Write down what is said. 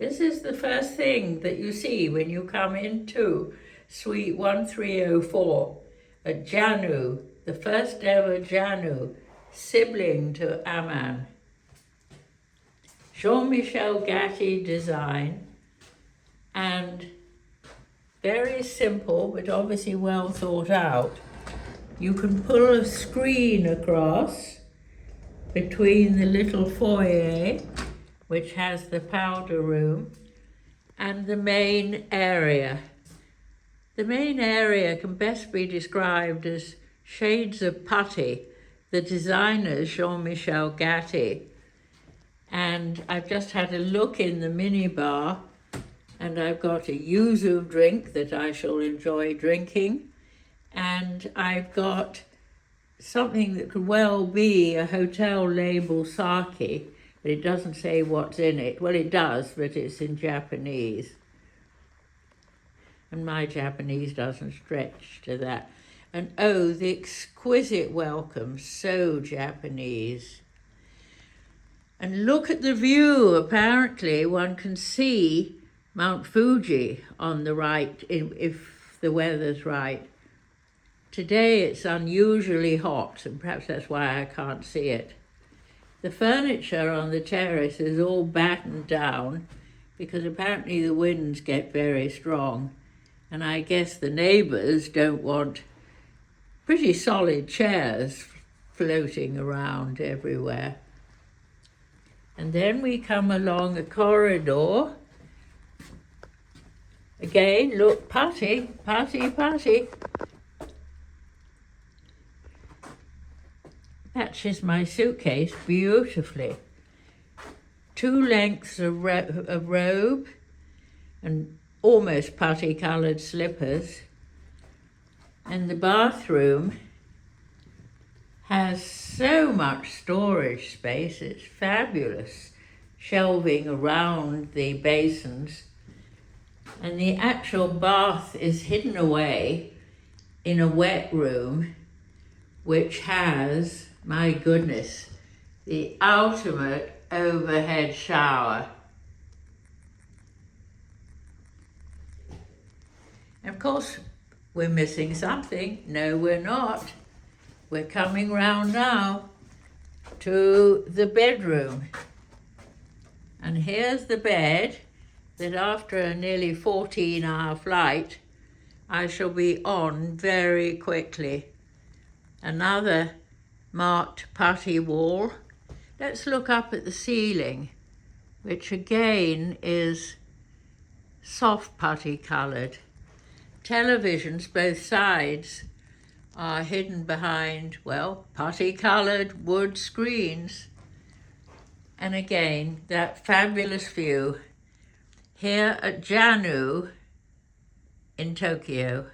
This is the first thing that you see when you come into Suite 1304 at Janu, the first ever Janu, sibling to Aman. Jean-Michel Gatti design, and very simple but obviously well thought out. You can pull a screen across between the little foyer, which has the powder room, and the main area. The main area can best be described as shades of putty, the designer's Jean-Michel Gatti. And I've just had a look in the minibar, and I've got a yuzu drink that I shall enjoy drinking, and I've got something that could well be a hotel label sake, but it doesn't say what's in it. Well, it does, but it's in Japanese. And my Japanese doesn't stretch to that. And oh, the exquisite welcome, so Japanese. And look at the view. Apparently one can see Mount Fuji on the right if the weather's right. Today it's unusually hot, and perhaps that's why I can't see it. The furniture on the terrace is all battened down because apparently the winds get very strong. And I guess the neighbours don't want pretty solid chairs floating around everywhere. And then we come along a corridor. Again, look, putty, putty, putty. Matches my suitcase beautifully. 2 lengths of robe and almost putty-coloured slippers. And the bathroom has so much storage space, it's fabulous. Shelving around the basins. And the actual bath is hidden away in a wet room, which has, my goodness, the ultimate overhead shower. And of course, we're missing something. No, we're not. We're coming round now to the bedroom. And here's the bed that after a nearly 14-hour flight, I shall be on very quickly. Another marked putty wall. Let's look up at the ceiling, which again is soft putty coloured. Televisions, both sides, are hidden behind, well, putty-coloured wood screens. And again, that fabulous view here at Janu in Tokyo.